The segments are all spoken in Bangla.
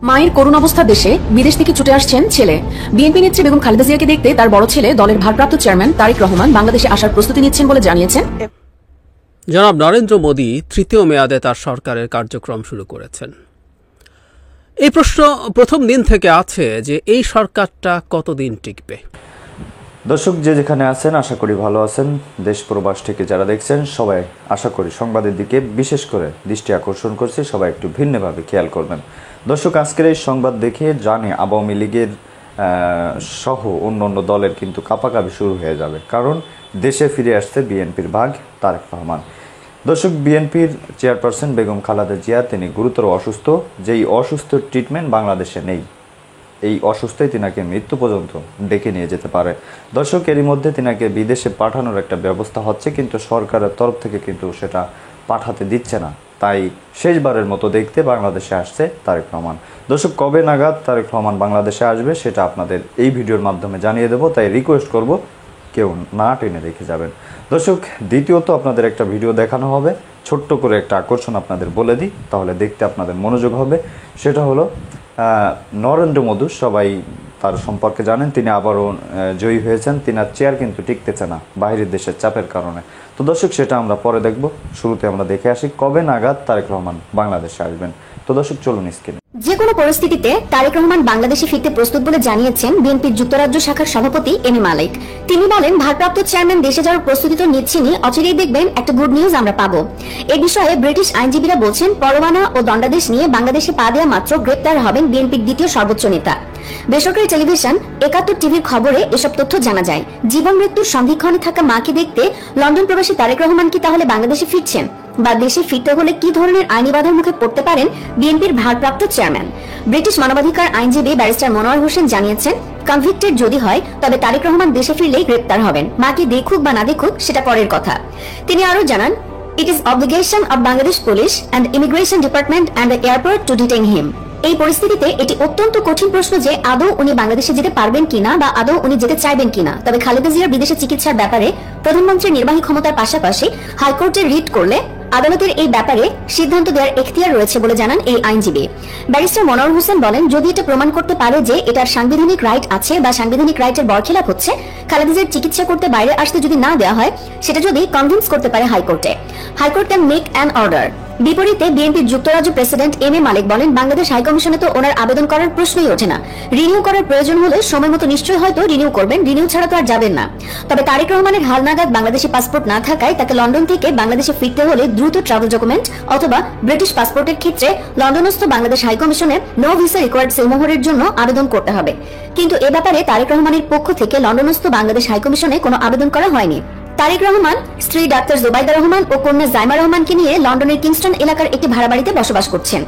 মায়ের করুণ অবস্থা দেশে, বিদেশ থেকে ছুটে আসছেন ছেলে। বিএনপি নেত্রী বেগম খালেদা জিয়াকে দেখতে তার বড় ছেলে দলের ভারপ্রাপ্ত চেয়ারম্যান তারেক রহমান বাংলাদেশে আসার প্রস্তুতি নিচ্ছেন বলে জানিয়েছেন। জনাব নরেন্দ্র মোদী তৃতীয় মেয়াদে তার সরকারের কার্যক্রম শুরু করেছেন। এই প্রশ্ন প্রথম দিন থেকে আছে যে এই সরকারটা কতদিন টিকবে। দর্শক যে যেখানে আছেন আশা করি ভালো আছেন। দেশ প্রবাস থেকে যারা দেখছেন সবাই আশা করি সংবাদের দিকে বিশেষ করে দৃষ্টি আকর্ষণ করছে, সবাই একটু ভিন্নভাবে খেয়াল করবেন। দর্শক আজকের এই সংবাদ দেখে জানে আওয়ামী লীগের সহ অন্য দলের কিন্তু কাঁপাকাঁপি শুরু হয়ে যাবে, কারণ দেশে ফিরে আসছে বিএনপির ভাগ তারেক রহমান। দর্শক বিএনপির চেয়ারপারসন বেগম খালেদা জিয়া তিনি গুরুতর অসুস্থ, যেই অসুস্থ ট্রিটমেন্ট বাংলাদেশে নেই। এই অসুস্থই তিনাকে মৃত্যু পর্যন্ত ডেকে নিয়ে যেতে পারে। দর্শক এরই মধ্যে তিনাকে বিদেশে পাঠানোর একটা ব্যবস্থা হচ্ছে, কিন্তু সরকারের তরফ থেকে কিন্তু সেটা পাঠাতে দিচ্ছে না। তাই শেষবারের মতো দেখতে বাংলাদেশে আসছে তারেক রহমান। দর্শক কবে নাগাদ তারেক রহমান বাংলাদেশে আসবে সেটা আপনাদের এই ভিডিওর মাধ্যমে জানিয়ে দেব, তাই রিকোয়েস্ট করব কেউ না টেনে রেখে যাবেন। দর্শক দ্বিতীয়ত আপনাদের একটা ভিডিও দেখানো হবে, ছোট্ট করে একটা আকর্ষণ আপনাদের বলে দিই, তাহলে দেখতে আপনাদের মনোযোগ হবে। সেটা হলো নরেন্দ্র মোদী, সবাই তার সম্পর্কে জানেন, তিনি আবারও জয়ী হয়েছেন। তিনার চেয়ার কিন্তু টিকতেছে না বাইরের দেশের চাপের কারণে। তো দর্শক সেটা আমরা পরে দেখব, শুরুতে আমরা দেখে আসি কবে নাগাদ তারেক রহমান বাংলাদেশে আসবেন। তো দর্শক চলুন স্ক্রিনে। যে কোনো পরিস্থিতিতে তারেক রহমান বাংলাদেশে ফিরতে প্রস্তুত বলে জানিয়েছেন বিএনপির যুক্তরাজ্য শাখার সভাপতি এম এ মালিক। তিনি বলেন, ভারপ্রাপ্ত চেয়ারম্যান দেশে যাওয়ার প্রস্তুতি তো নিচ্ছেনই, অচিরেই দেখবেন একটা গুড নিউজ আমরা পাবো। এ বিষয়ে ব্রিটিশ আইনজীবীরা বলছেন, পরোয়ানা ও দণ্ডাদেশ নিয়ে বাংলাদেশে পা দেওয়া মাত্র গ্রেপ্তার হবেন বিএনপির দ্বিতীয় সর্বোচ্চ নেতা। বেসরকারি টেলিভিশন ৭১ টিভির খবরে এসব তথ্য জানা যায়। জীবন মৃত্যুর সন্ধিক্ষণে থাকা মাকে দেখতে লন্ডন প্রবাসী তারেক রহমান কি তাহলে বাংলাদেশে ফিরছেন, বা দেশে ফিরতে হলে কি ধরনের আইনি বাধার মুখে পড়তে পারেন বিএনপির ভারপ্রাপ্ত চেয়ারম্যান? ব্রিটিশ মানবাধিকার আইনজীবী ব্যারিস্টার মনোয়ার হোসেন জানিয়েছেন, কনভিক্টেড যদি হয় তবে তারেক রহমান দেশে ফিরলেই গ্রেপ্তার হবেন, মাকে দেখুক বা না দেখুক সেটা পরের কথা। তিনি আরো জানান, it is obligation of Bangladesh police and immigration department and the airport to detain him. এই পরিস্থিতিতে এটি অত্যন্ত কঠিন প্রশ্ন যে আদৌ উনি বাংলাদেশে যেতে পারবেন কিনা বা আদৌ উনি যেতে চাইবেন কিনা। তবে খালেদা জিয়ার বিদেশে চিকিৎসার ব্যাপারে প্রধানমন্ত্রীর নির্বাহী ক্ষমতার পাশাপাশি হাইকোর্টে রিট করলে আদালতের এই ব্যাপারে সিদ্ধান্ত দেওয়ার এখতিয়ার রয়েছে বলে জানান এই আইনজীবী। ব্যারিস্টার মনোয়ার হোসেন বলেন, যদি এটা প্রমাণ করতে পারে যে এটার সাংবিধানিক রাইট আছে বা সাংবিধানিক রাইটের বরখেলাপ হচ্ছে, খালেদা জিয়ার চিকিৎসা করতে বাইরে আসতে যদি না দেওয়া হয়, সেটা যদি কনভিন্স করতে পারে হাইকোর্টে, high court can make an order. বিপরীতে বিএনপির যুক্তরাজ্য প্রেসিডেন্ট এম এ মালিক বলেন, বাংলাদেশ হাইকমিশনে তো ওনার আবেদন করার প্রশ্নই ওঠে না। রিনিউ করার প্রয়োজন হলে সময় মতো নিশ্চয়ই হয়তো রিনিউ করবেন, রিনিউ ছাড়া তো আর যাবেন না। তবে তারেক রহমানের হালনাগাদ বাংলাদেশি পাসপোর্ট না থাকায় তাকে লন্ডন থেকে বাংলাদেশে ফিরতে হলে দ্রুত ট্রাভেল ডকুমেন্ট অথবা ব্রিটিশ পাসপোর্টের ক্ষেত্রে লন্ডনস্থ বাংলাদেশ হাইকমিশনে নো ভিসা রিকোয়ার্ড সিলমোহরের জন্য আবেদন করতে হবে। কিন্তু এ ব্যাপারে তারেক রহমানের পক্ষ থেকে লন্ডনস্থ বাংলাদেশ হাইকমিশনে কোনো আবেদন করা হয়নি। তারেক রহমান স্ত্রী ডাক্তার জুবাইদা রহমান ও কন্যা জাইমা রহমানকে নিয়ে লন্ডনের কিংস্টন এলাকার একটি ভাড়া বাড়িতে বসবাস করছেন।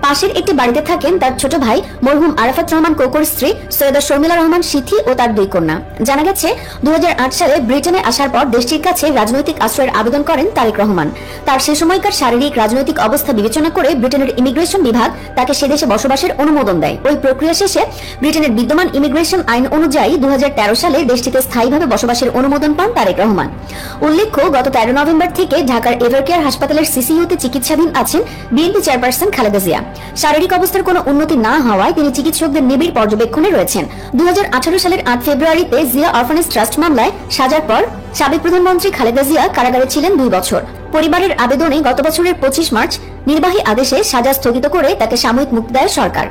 পাশের একটি বাড়িতে থাকেন তার ছোট ভাই মরহুম আরাফাত রহমান কোকোর স্ত্রী সৈয়দা শর্মিলা রহমান সিথি ও তার দুই কন্যা। জানা গেছে ২০০৮ সালে ব্রিটেনে আসার পর দেশটির কাছে রাজনৈতিক আশ্রয়ের আবেদন করেন তারেক রহমান। তার সে সময়কার শারীরিক রাজনৈতিক অবস্থা বিবেচনা করে ব্রিটেনের ইমিগ্রেশন বিভাগ তাকে সে দেশে বসবাসের অনুমোদন দেয়। ওই প্রক্রিয়া শেষে ব্রিটেনের বিদ্যমান ইমিগ্রেশন আইন অনুযায়ী ২০১৩ সালে দেশটিতে স্থায়ীভাবে বসবাসের অনুমোদন পান তারেক রহমান। উল্লেখ্য, গত ১৩ নভেম্বর থেকে ঢাকার এভারকেয়ার হাসপাতালের সিসিইউতে চিকিৎসাধীন আছেন বিএনপি চেয়ারপারসন খালেদা জিয়া। শারীরিক অবস্থার কোনো উন্নতি না হওয়ায় তিনি চিকিৎসকদের নিবিড় পর্যবেক্ষণে রয়েছেন। ২০১৮ সালের ৮ ফেব্রুয়ারিতে জিয়া অরফানেজ ট্রাস্ট মামলায় সাজার পর সাবেক প্রধানমন্ত্রী খালেদা জিয়া কারাগারে ছিলেন ২ বছর। পরিবারের আবেদনে গত বছরের ২৫ মার্চ নির্বাহী আদেশে সাজা স্থগিত করে তাকে সাময়িক মুক্তি দেয় সরকার।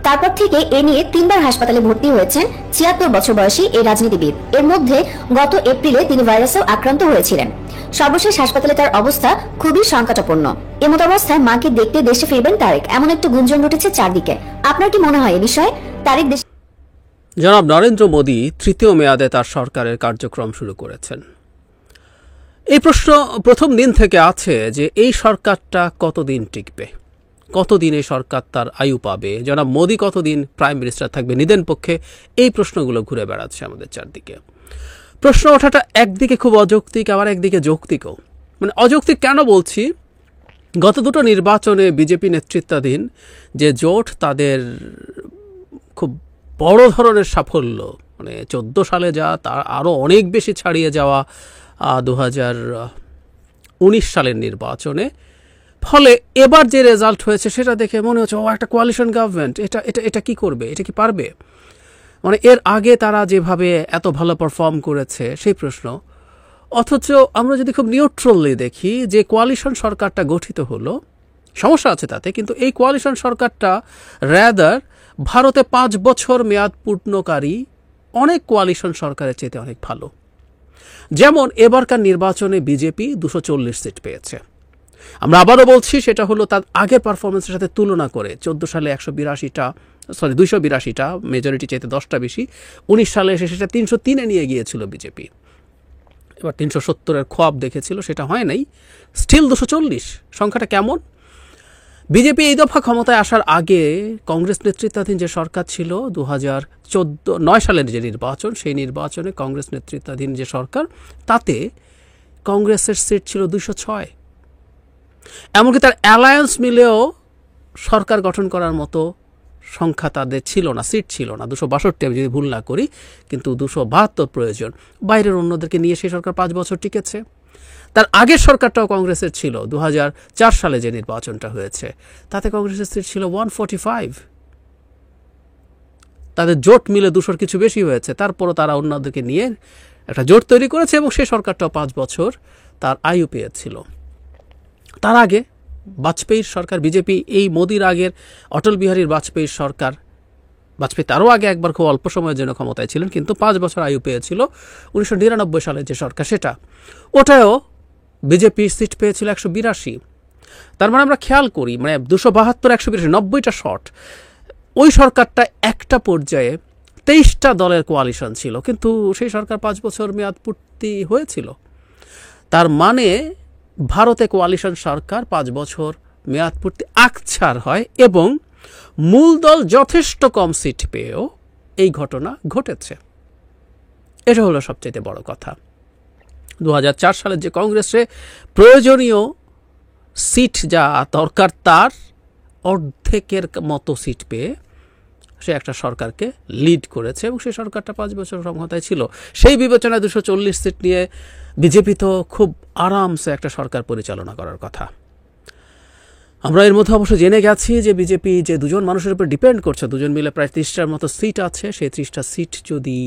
তারপর থেকে এ নিয়ে ৩বার হাসপাতালে ভর্তি হয়েছেন ৭৬ বছর বয়সী এই রাজনীতিবিদ। এর মধ্যে গত এপ্রিলে তিনি ভাইরাসেও আক্রান্ত হয়েছিলেন। সর্বশেষ হাসপাতালে তার অবস্থা খুবই সংকটাপন্ন। এমত অবস্থায় মাকে দেখতে দেশে ফিরবেন তারেক, এমন একটা গুঞ্জন উঠেছে চারদিকে। আপনার কি মনে হয় এ বিষয়ে? তারেক দেশে। জনাব নরেন্দ্র মোদী তৃতীয় মেয়াদে তার সরকারের কার্যক্রম শুরু করেছেন। এই প্রশ্ন প্রথম দিন থেকে আছে যে এই সরকারটা কতদিন টিকবে, কতদিন এই সরকার তার আয়ু পাবে, জনাব মোদী কতদিন প্রাইম মিনিস্টার থাকবে। নিদেন পক্ষে এই প্রশ্নগুলো ঘুরে বেড়াচ্ছে আমাদের চারদিকে। প্রশ্ন ওঠাটা একদিকে খুব অযৌক্তিক, আবার একদিকে যৌক্তিকও। মানে অযৌক্তিক কেন বলছি, গত দুটো নির্বাচনে বিজেপি নেতৃত্বাধীন যে জোট, তাদের খুব বড় ধরনের সাফল্য, মানে 14 সালে যা তার আরও অনেক বেশি ছাড়িয়ে যাওয়া 2019 সালের নির্বাচনে ফলে এবার যে রেজাল্ট হয়েছে সেটা দেখে মনে হচ্ছে একটা কোয়ালিশন গভর্নমেন্ট, এটা কি করবে, এটা কি পারবে? মানে এর আগে তারা যেভাবে এত ভালো পারফর্ম করেছে সেই প্রশ্ন। অথচ আমরা যদি খুব নিউট্রালি দেখি যে কোয়ালিশন সরকারটা গঠিত হলো, সমস্যা আছে তাতে, কিন্তু এই কোয়ালিশন সরকারটা রাদার ভারতে 5 বছর মেয়াদ পূর্ণকারী অনেক কোয়ালিশন সরকারের চেয়ে অনেক ভালো। যেমন এবারকার নির্বাচনে বিজেপি 240 সিট পেয়েছে। আমরা আবারও বলছি সেটা হলো তার আগের পারফরমেন্সের সাথে তুলনা করে। 14 সালে 282টা মেজরিটি চাইতে 10টা বেশি। 19 সালে এসে সেটা 303-এ নিয়ে গিয়েছিল বিজেপি। এবার 370-এর খোয়াব দেখেছিল, সেটা হয় নাই। স্টিল 240 সংখ্যাটা কেমন? বিজেপি এই দফা ক্ষমতায় আসার আগে কংগ্রেস নেতৃত্বাধীন যে সরকার ছিল 2009 সালের যে নির্বাচন, সেই নির্বাচনে কংগ্রেস নেতৃত্বাধীন যে সরকার, তাতে কংগ্রেসের সিট ছিল 206। এমনকি তার অ্যালায়েন্স মিলেও সরকার গঠন করার মতো সংখ্যা তাদের ছিল না, সিট ছিল না। 262 আমি যদি ভুল না করি, কিন্তু 272 প্রয়োজন। বাইরের অন্যদেরকে নিয়ে সেই সরকার 5 বছর টিকেছে। তার আগের সরকারটাও কংগ্রেসের ছিল। 2004 সালে যে নির্বাচনটা হয়েছে তাতে কংগ্রেসের সিট ছিল 145। তাদের জোট মিলে 200 কিছু বেশি হয়েছে, তারপরও তারা অন্যদেরকে নিয়ে একটা জোট তৈরি করেছে এবং সেই সরকারটাও 5 বছর তার আয়ু পেয়েছিল। তার আগে বাজপেয়ীর সরকার, বিজেপি এই মোদির আগের অটল বিহারী বাজপেয়ীর সরকার, বাজপেয়ী তারও আগে একবার খুব অল্প সময়ের জন্য ক্ষমতায় ছিলেন, কিন্তু 5 বছর আয়ু পেয়েছিল। 1999 সালের যে সরকার, সেটা ওটাও বিজেপি সিট পেয়েছিল 182। তার মানে আমরা খেয়াল করি, মানে 272, 182, 90টা শট। ওই সরকারটা একটা পর্যায়ে 23টা দলের কোয়ালিশন ছিল, কিন্তু সেই সরকার 5 বছর মেয়াদ পূর্তি হয়েছিল। তার মানে ভারতে কোয়ালিশন সরকার 5 বছর মেয়াদ পূর্তি আকছার হয় এবং মূল দল যথেষ্ট কম সিট পেয়েও এই ঘটনা ঘটেছে। এটা হলো সবচেয়ে বড় কথা। 2004 সালের যে কংগ্রেসে প্রয়োজনীয় সিট যা দরকার তার অর্ধেকের মতো সিট পেয়ে সে একটা সরকারকে লিড করেছে এবং সেই সরকারটা 5 বছর ক্ষমতায় ছিল। সেই বিবেচনায় 240 সিট নিয়ে বিজেপি তো খুব আরামসে একটা সরকার পরিচালনা করার কথা। আমরা এর মধ্যে অবশ্য জেনে গেছি যে বিজেপি যে 2জন মানুষের উপর ডিপেন্ড করছে, 2জন মিলে প্রায় 30টার মতো সিট আছে। সেই 30টা সিট যদি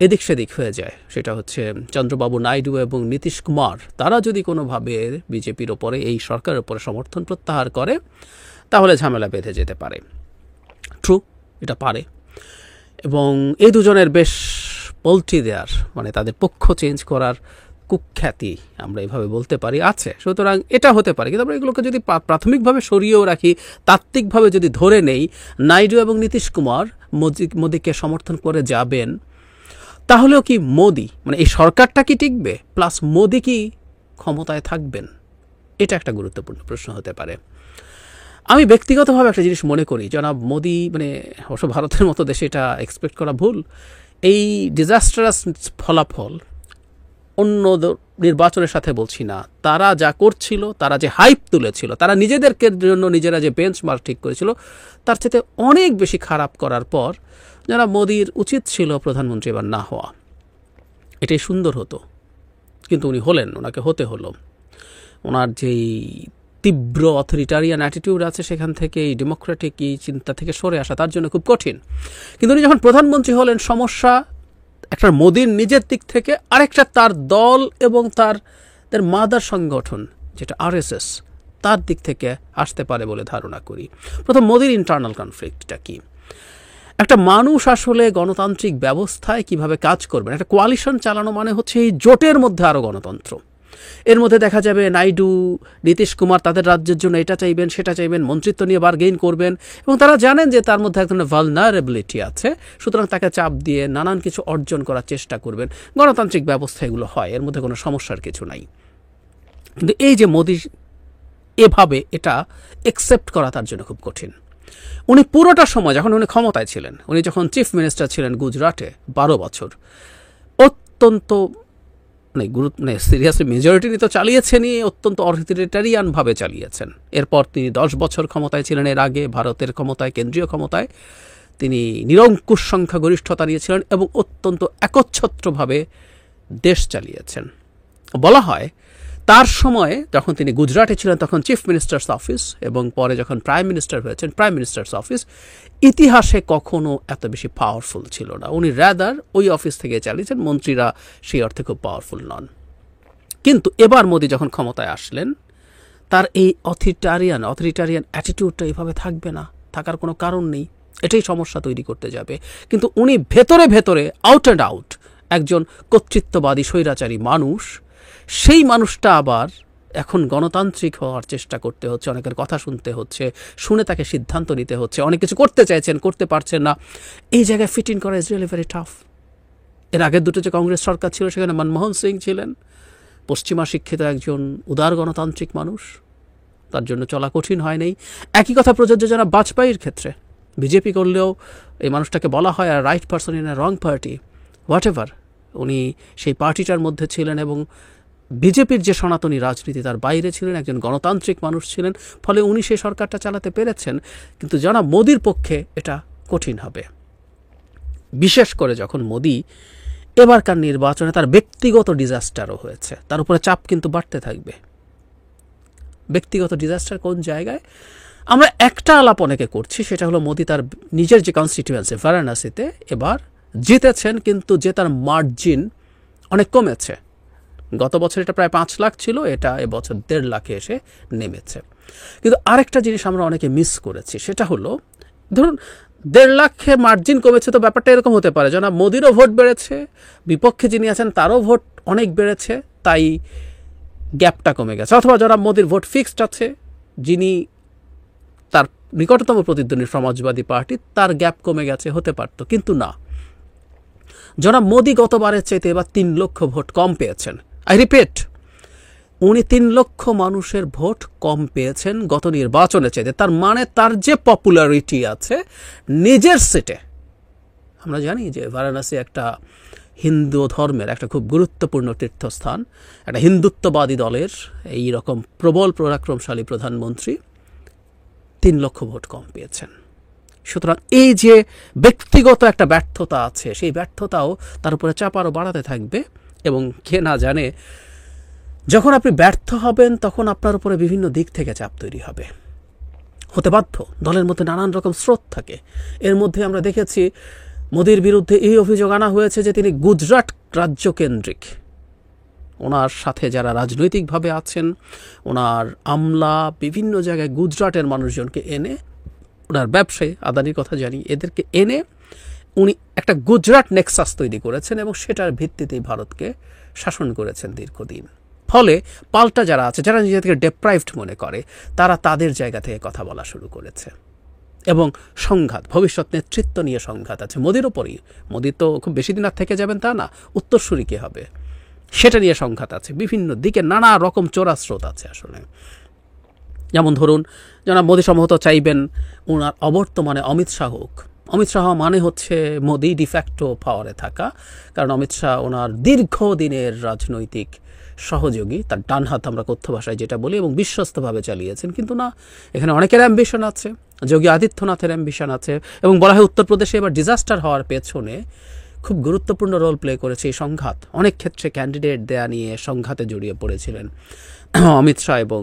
এদিক সেদিক হয়ে যায়, সেটা হচ্ছে চন্দ্রবাবু নাইডু এবং নীতিশ কুমার, তারা যদি কোনোভাবে বিজেপির ওপরে, এই সরকারের ওপরে সমর্থন প্রত্যাহার করে, তাহলে ঝামেলা বেঁধে যেতে পারে। ট্রু, এটা পারে। এবং এই 2জনের বেশ পল্টি দেওয়ার, মানে তাদের পক্ষ চেঞ্জ করার কুখ্যাতি, আমরা এইভাবে বলতে পারি, আছে। সুতরাং এটা হতে পারে। কিন্তু আমরা এগুলোকে যদি প্রাথমিকভাবে সরিয়েও রাখি, তাত্ত্বিকভাবে যদি ধরে নেই নাইডু এবং নীতিশ কুমার মোদিকে সমর্থন করে যাবেন, তাহলেও কি মোদি, মানে এই সরকারটা কি টিকবে, প্লাস মোদি কি ক্ষমতায় থাকবেন? এটা একটা গুরুত্বপূর্ণ প্রশ্ন হতে পারে। আমি ব্যক্তিগতভাবে একটা জিনিস মনে করি, জনাব মোদি, মানে অবশ্য ভারতের মতো দেশে এটা এক্সপেক্ট করা ভুল, এই ডিজাস্টারাস ফলাফল অন্য নির্বাচনের সাথে বলছি না, তারা যা করছিল, তারা যে হাইপ তুলেছিল, তারা নিজেদেরকে জন্য নিজেরা যে বেঞ্চমার্ক ঠিক করেছিল, তার চেয়ে অনেক বেশি খারাপ করার পর যারা মোদির উচিত ছিল প্রধানমন্ত্রী এবার না হওয়া। এটাই সুন্দর হতো, কিন্তু উনি হলেন, ওনাকে হতে হলো। ওনার যেই তীব্র অথরিটারিয়ান অ্যাটিটিউড আছে, সেখান থেকে এই ডেমোক্রেটিক এই চিন্তা থেকে সরে আসা তার জন্য খুব কঠিন। কিন্তু উনি যখন প্রধানমন্ত্রী হলেন, সমস্যা একটা মোদির নিজের দিক থেকে, আরেকটা তার দল এবং তার মাদার সংগঠন যেটা আরএসএস, তার দিক থেকে আসতে পারে বলে ধারণা করি। প্রথম, মোদির ইন্টারনাল কনফ্লিক্টটা কি? একটা মানুষ আসলে গণতান্ত্রিক ব্যবস্থায় কিভাবে কাজ করবেন? একটা কোয়ালিশন চালানো মানে হচ্ছে এই জোটের মধ্যে আরও গণতন্ত্র। এর মধ্যে দেখা যাবে নাইডু, নীতিশ কুমার তাদের রাজ্যের জন্য এটা চাইবেন, সেটা চাইবেন, মন্ত্রিত্ব নিয়ে বারগেইন করবেন, এবং তারা জানেন যে তার মধ্যে এক ধরনের ভালনারেবিলিটি আছে, সুতরাং তাকে চাপ দিয়ে নানান কিছু অর্জন করার চেষ্টা করবেন। গণতান্ত্রিক ব্যবস্থা এগুলো হয়, এর মধ্যে কোনো সমস্যার কিছু নাই। কিন্তু এই যে মোদি এভাবে এটা একসেপ্ট করা তার জন্য খুব কঠিন। উনি পুরোটা সময় যখন উনি ক্ষমতায় ছিলেন, উনি যখন চিফ মিনিস্টার ছিলেন গুজরাটে 12 বছর, অত্যন্ত সিরিয়াসলি মেজরিটি নিয়ে তো চালিয়েছেনই, অত্যন্ত অথরিটারিয়ানভাবে চালিয়েছেন। এরপর তিনি 10 বছর ক্ষমতায় ছিলেন। এর আগে ভারতের ক্ষমতায়, কেন্দ্রীয় ক্ষমতায় তিনি নিরঙ্কুশ সংখ্যাগরিষ্ঠতা নিয়েছিলেন এবং অত্যন্ত একচ্ছত্রভাবে দেশ চালিয়েছেন। বলা হয় তার সময়ে যখন তিনি গুজরাটে ছিলেন তখন চিফ মিনিস্টার্স অফিস এবং পরে যখন প্রাইম মিনিস্টার হয়েছেন প্রাইম মিনিস্টার্স অফিস ইতিহাসে কখনো এত বেশি পাওয়ারফুল ছিল না। উনি র্যাদার ওই অফিস থেকে চালিয়েছেন, মন্ত্রীরা সেই অর্থে খুব পাওয়ারফুল নন। কিন্তু এবার মোদি যখন ক্ষমতায় আসলেন তার এই অথরিটারিয়ান অ্যাটিটিউডটা এইভাবে থাকবে না, থাকার কোনো কারণ নেই, এটাই সমস্যা তৈরি করতে যাবে। কিন্তু উনি ভেতরে ভেতরে আউট অ্যান্ড আউট একজন কর্তৃত্ববাদী স্বৈরাচারী মানুষ। সেই মানুষটা আবার এখন গণতান্ত্রিক হওয়ার চেষ্টা করতে হচ্ছে, অনেকের কথা শুনতে হচ্ছে, শুনে তাকে সিদ্ধান্ত নিতে হচ্ছে, অনেক কিছু করতে চাইছেন করতে পারছেন না। এই জায়গায় ফিট ইন করা ইজ রিয়েলি ভেরি টাফ। এর আগের দুটো যে কংগ্রেস সরকার ছিল সেখানে মনমোহন সিং ছিলেন পশ্চিমা শিক্ষিত একজন উদার গণতান্ত্রিক মানুষ, তার জন্য চলা কঠিন হয় নাই। একই কথা প্রযোজ্য যারা বাজপেয়ীর ক্ষেত্রে, বিজেপি করলেও এই মানুষটাকে বলা হয় আর right person in a wrong party, whatever, উনি সেই পার্টিটার মধ্যে ছিলেন এবং বিজেপির যে সনাতনী রাজনীতি তার বাইরে ছিলেন, একজন গণতান্ত্রিক মানুষ ছিলেন, ফলে উনি সেই সরকারটা চালাতে পেরেছেন। কিন্তু যারা মোদির পক্ষে এটা কঠিন হবে, বিশেষ করে যখন মোদি এবারকার নির্বাচনে তার ব্যক্তিগত ডিজাস্টারও হয়েছে, তার উপরে চাপ কিন্তু বাড়তে থাকবে। ব্যক্তিগত ডিজাস্টার কোন জায়গায়? আমরা একটা আলাপ অনেকে করছি, সেটা হলো মোদি তার নিজের যে কনস্টিটিউয়েন্সি বারাণসীতে এবার জিতেছেন, কিন্তু যে তার মার্জিন অনেক কমেছে। গত বছর এটা প্রায় 5 লাখ ছিল, এটা এবছর 1.5 লাখে এসে নেমেছে। কিন্তু আরেকটা জিনিস আমরা অনেকে মিস করেছি, সেটা হলো ধরুন 1.5 লাখে মার্জিন কমেছে, তো ব্যাপারটা এরকম হতে পারে যেন মোদিরও ভোট বেড়েছে, বিপক্ষে যিনি আছেন তারও ভোট অনেক বেড়েছে, তাই গ্যাপটা কমে গেছে। অথবা যারা মোদির ভোট ফিক্সড আছে, যিনি তার নিকটতম প্রতিদ্বন্দ্বী সমাজবাদী পার্টি, তার গ্যাপ কমে গেছে, হতে পারত। কিন্তু না, জনাব মোদি গতবারের চাইতে এবার 3 লক্ষ ভোট কম পেয়েছেন। আই রিপিট, উনি 3 লক্ষ মানুষের ভোট কম পেয়েছেন গত নির্বাচনে চাইতে। তার মানে তার যে পপুলারিটি আছে নিজের সিটে, আমরা জানি যে বারাণসী একটা হিন্দু ধর্মের একটা খুব গুরুত্বপূর্ণ তীর্থস্থান, একটা হিন্দুত্ববাদী দলের এই রকম প্রবল পরাক্রমশালী প্রধানমন্ত্রী 3 লক্ষ ভোট কম পেয়েছেন। সুতরাং এই যে ব্যক্তিগত একটা ব্যর্থতা আছে, সেই ব্যর্থতাও তার উপরে চাপ আরও বাড়াতে থাকবে। এবং কে না জানে, যখন আপনি ব্যর্থ হবেন তখন আপনার উপরে বিভিন্ন দিক থেকে চাপ তৈরি হবে, হতে বাধ্য। দলের মধ্যে নানান রকম স্রোত থাকে। এর মধ্যে আমরা দেখেছি মোদির বিরুদ্ধে এই অভিযোগ আনা হয়েছে যে তিনি গুজরাট রাজ্য কেন্দ্রিক, ওনার সাথে যারা রাজনৈতিকভাবে আছেন, ওনার আমলা বিভিন্ন জায়গায় গুজরাটের মানুষজনকে এনে, ওনার ব্যবসায়ী আদানির কথা জানি, এদেরকে এনে উনি একটা গুজরাট নেক্সাস তৈরি করেছেন এবং সেটার ভিত্তিতেই ভারতকে শাসন করেছেন দীর্ঘদিন। ফলে পাল্টা যারা আছে, যারা নিজেদেরকে ডেপ্রাইভড মনে করে, তারা তাদের জায়গা থেকে কথা বলা শুরু করেছে এবং সংঘাত, ভবিষ্যৎ নেতৃত্ব নিয়ে সংঘাত আছে মোদির ওপরই। মোদি তো খুব বেশি দিন আর থেকে যাবেন তা না, উত্তরসূরি কে হবে সেটা নিয়ে সংঘাত আছে। বিভিন্ন দিকে নানা রকম চোরা স্রোত আছে আসলে। যেমন ধরুন, যারা মোদি সম্ভবত চাইবেন ওনার অবর্তমানে অমিত শাহ হোক। অমিত শাহ মানে হচ্ছে মোদি ডিফ্যাক্টো পাওয়ারে থাকা, কারণ অমিত শাহ ওনার দীর্ঘদিনের রাজনৈতিক সহযোগী, তার ডান হাত আমরা কথ্য ভাষায় যেটা বলি, এবং বিশ্বস্তভাবে চালিয়েছেন। কিন্তু না, এখানে অনেকের অ্যাম্বিশন আছে, যোগী আদিত্যনাথের অ্যাম্বিশন আছে, এবং বলা হয় উত্তরপ্রদেশে এবার ডিজাস্টার হওয়ার পেছনে খুব গুরুত্বপূর্ণ রোল প্লে করেছে এই সংঘাত। অনেক ক্ষেত্রে ক্যান্ডিডেট দেয়া নিয়ে সংঘাতে জড়িয়ে পড়েছিলেন অমিত শাহ এবং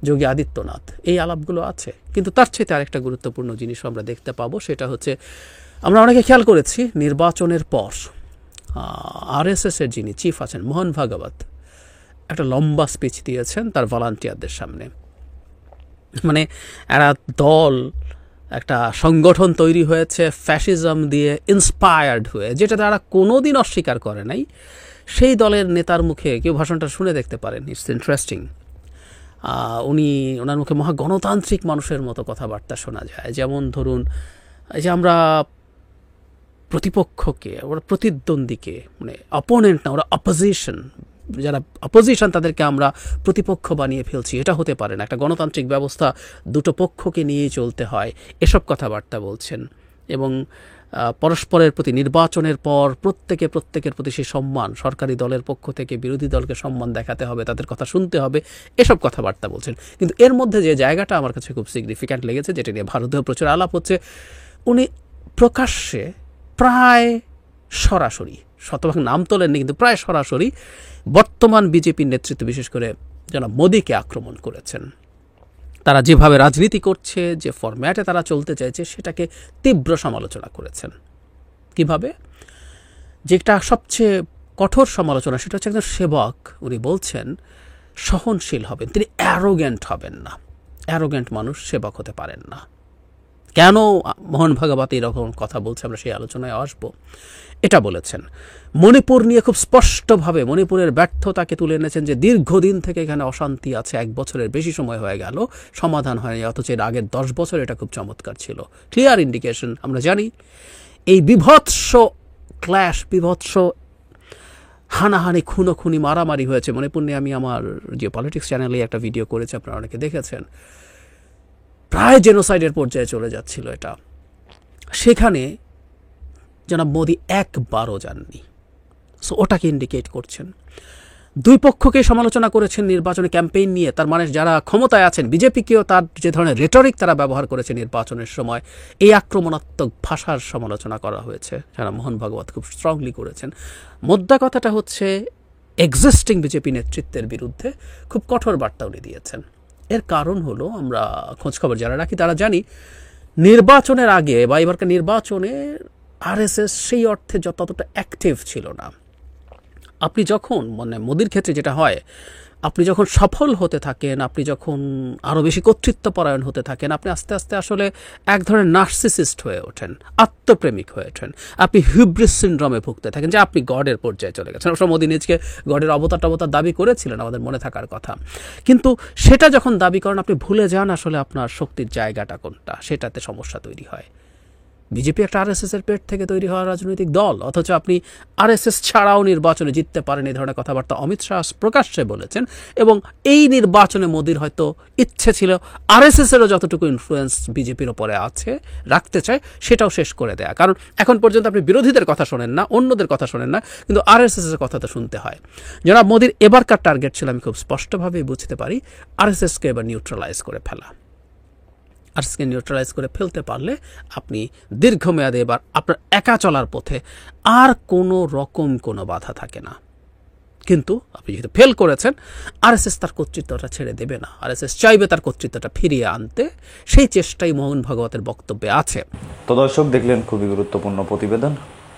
যোগী আদিত্যনাথ, এই আলাপগুলো আছে। কিন্তু তার চাইতে আরেকটা গুরুত্বপূর্ণ জিনিসও আমরা দেখতে পাবো, সেটা হচ্ছে আমরা অনেকে খেয়াল করেছি নির্বাচনের পর আরএসএসের যিনি চিফ আছেন মোহন ভাগবত একটা লম্বা স্পিচ দিয়েছেন তার ভলান্টিয়ারদের সামনে। মানে একটা দল, একটা সংগঠন তৈরি হয়েছে ফ্যাসিজম দিয়ে ইন্সপায়ার্ড হয়ে, যেটা তারা কোনোদিন অস্বীকার করে নাই। সেই দলের নেতার মুখে কেউ ভাষণটা শুনে দেখতে পারেন, ইটস ইন্টারেস্টিং। ওনার মুখে মহা গণতান্ত্রিক মানুষের মতো কথাবার্তা শোনা যায়। যেমন ধরুন, এই যে আমরা প্রতিপক্ষকে, ওরা প্রতিদ্বন্দ্বীকে, মানে অপোনেন্ট না, ওরা অপোজিশন, যারা অপোজিশন তাদেরকে আমরা প্রতিপক্ষ বানিয়ে ফেলছি, এটা হতে পারে না। একটা গণতান্ত্রিক ব্যবস্থা দুটো পক্ষকে নিয়েই চলতে হয়, এসব কথাবার্তা বলছেন। এবং পরস্পরের প্রতি নির্বাচনের পর প্রত্যেকের প্রতি সেই সম্মান, সরকারি দলের পক্ষ থেকে বিরোধী দলকে সম্মান দেখাতে হবে, তাদের কথা শুনতে হবে, এসব কথাবার্তা বলছেন। কিন্তু এর মধ্যে যে জায়গাটা আমার কাছে খুব সিগনিফিক্যান্ট লেগেছে, যেটা নিয়ে ভারতেও প্রচুর আলাপ হচ্ছে, উনি প্রকাশ্যে প্রায় সরাসরি, শতভাগ নাম তোলেননি, কিন্তু প্রায় সরাসরি বর্তমান বিজেপির নেতৃত্ব, বিশেষ করে জনাব মোদিকে আক্রমণ করেছেন। তারা যেভাবে রাজনীতি করছে, যে ফরম্যাটে তারা চলতে চাইছে, সেটাকে তীব্র সমালোচনা করেছেন। কিভাবে? যেটা সবচেয়ে কঠোর সমালোচনা সেটা হচ্ছে একজন সেবক, উনি বলছেন সহনশীল হবেন, তিনি অ্যারোগ্যান্ট হবেন না। অ্যারোগ্যান্ট মানুষ সেবক হতে পারেন না। কেন মোহন ভাগবত এরকম কথা বলছে, আমরা সেই আলোচনায় আসবো। এটা বলেছেন। মণিপুর নিয়ে খুব স্পষ্টভাবে মণিপুরের ব্যর্থতাকে তুলে এনেছেন, যে দীর্ঘদিন থেকে এখানে অশান্তি আছে, 1 বছরের বেশি সময় হয়ে গেল, সমাধান হয়নি, অথচ এর আগের 10 বছর এটা খুব চমৎকার ছিল। Clear indication. আমরা জানি এই বিভৎস ক্ল্যাশ, বিভৎস হানাহানি, খুনোখুনি, মারামারি হয়েছে মণিপুর নিয়ে। আমি আমার যে পলিটিক্স চ্যানেলে একটা ভিডিও করেছি, আপনারা অনেকে দেখেছেন। প্রায় জেনোসাইডের পর্যায়ে চলে যাচ্ছিল এটা। সেখানে জনাব মোদি একবারও যাননি। সো ওটাকে ইন্ডিকেট করছেন। দুই পক্ষকে সমালোচনা করেছেন নির্বাচনী ক্যাম্পেইন নিয়ে। তার মানে যারা ক্ষমতায় আছেন, বিজেপিকেও তার যে ধরনের রেটরিক তারা ব্যবহার করেছে নির্বাচনের সময়, এই আক্রমণাত্মক ভাষার সমালোচনা করা হয়েছে, যারা মোহন ভাগবত খুব স্ট্রংলি করেছেন। মোদ্দা কথাটা হচ্ছে এক্সিস্টিং বিজেপি নেতৃত্বের বিরুদ্ধে খুব কঠোর বার্তা উনি দিয়েছেন। এর কারণ হলো, আমরা খোঁজখবর যারা রাখি তারা জানি, নির্বাচনের আগে বা এবারকার নির্বাচনে আরএসএস সেই অর্থে ততটা অ্যাক্টিভ ছিল না। আপনি যখন, মানে মোদির ক্ষেত্রে যেটা হয়, আপনি যখন সফল হতে থাকেন, আপনি যখন আরও বেশি কর্তৃত্বপরায়ণ হতে থাকেন, আপনি আস্তে আস্তে আসলে এক ধরনের নার্সিসিস্ট হয়ে ওঠেন, আত্মপ্রেমিক হয়ে ওঠেন। আপনি হিব্রিস সিনড্রোমে ভুগতে থাকেন, যে আপনি গডের পর্যায়ে চলে গেছেন। অবশ্য মোদি নিজকে গডের অবতার দাবি করেছিলেন, আমাদের মনে থাকার কথা। কিন্তু সেটা যখন দাবি করেন, আপনি ভুলে যান আসলে আপনার শক্তির জায়গাটা কোনটা, সেটাতে সমস্যা তৈরি হয়। বিজেপি একটা আরএসএস এর পেট থেকে তৈরি হওয়া রাজনৈতিক দল, অথচ আপনি আরএসএস ছাড়াও নির্বাচনে জিততে পারেন, এই ধরনের কথাবার্তা অমিত শাহ প্রকাশ্যে বলেছেন। এবং এই নির্বাচনে মোদির হয়তো ইচ্ছে ছিল আরএসএস এরও যতটুকু ইনফ্লুয়েন্স বিজেপির ওপরে আছে, রাখতে চায়, সেটাও শেষ করে দেয়া। কারণ এখন পর্যন্ত আপনি বিরোধীদের কথা শোনেন না, অন্যদের কথা শোনেন না, কিন্তু আরএসএস এর কথা তো শুনতে হয়। জনাব মোদির এবারকার টার্গেট ছিল, আমি খুব স্পষ্টভাবেই বুঝতে পারি, আরএসএসকে এবার নিউট্রালাইজ করে ফেলা। আরএসএসকে নিউট্রালাইজ করে ফেলতে পারলে আপনি দীর্ঘমেয়াদে এবার আপনার একা চলার পথে আর কোনো রকম কোনো বাধা থাকে না। কিন্তু আপনি যেহেতু ফেল করেছেন, আরএসএস তার কর্তৃত্বটা ছেড়ে দেবে না। আরএসএস চাইবে তার কর্তৃত্বটা ফিরিয়ে আনতে, সেই চেষ্টাই মোহন ভাগবতের বক্তব্যে আছে। তো দর্শক, দেখলেন খুবই গুরুত্বপূর্ণ প্রতিবেদন।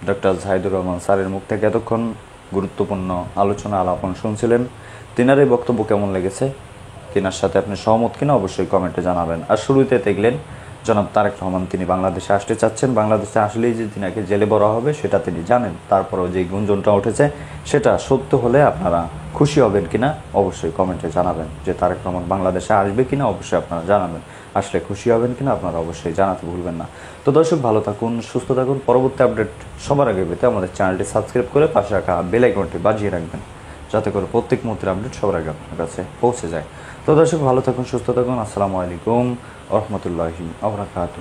ডক্টর জাহিদুর রহমান স্যারের মুখ থেকে এতক্ষণ গুরুত্বপূর্ণ আলোচনা আলাপন শুনছিলেন। তিনার এই বক্তব্য কেমন লেগেছে, তিনার সাথে আপনি সহমত কিনা অবশ্যই কমেন্টে জানাবেন। আর শুরুতে দেখলেন জনাব তারেক রহমান, তিনি বাংলাদেশে আসতে চাচ্ছেন। বাংলাদেশে আসলেই যে তিনাকে জেলে ভরা হবে সেটা তিনি জানেন। তারপরেও যে গুঞ্জনটা উঠেছে সেটা সত্য হলে আপনারা খুশি হবেন কিনা অবশ্যই কমেন্টে জানাবেন। যে তারেক রহমান বাংলাদেশে আসবে কিনা অবশ্যই আপনারা জানাবেন। আসলে খুশি হবেন কিনা আপনারা অবশ্যই জানাতে ভুলবেন না। তো দর্শক, ভালো থাকুন, সুস্থ থাকুন। পরবর্তী আপডেট সবার আগে পেতে আমাদের চ্যানেলটি সাবস্ক্রাইব করে পাশে রাখা বেল আইকনটি বাজিয়ে রাখবেন, যাতে করে প্রত্যেক মুহূর্তের আপডেট সবার আগে আপনার কাছে পৌঁছে যায়। তো দর্শক, ভালো থাকুন, সুস্থ থাকুন। আসসালামু আলাইকুম ওয়া রাহমাতুল্লাহি ওয়া বারাকাতুহু।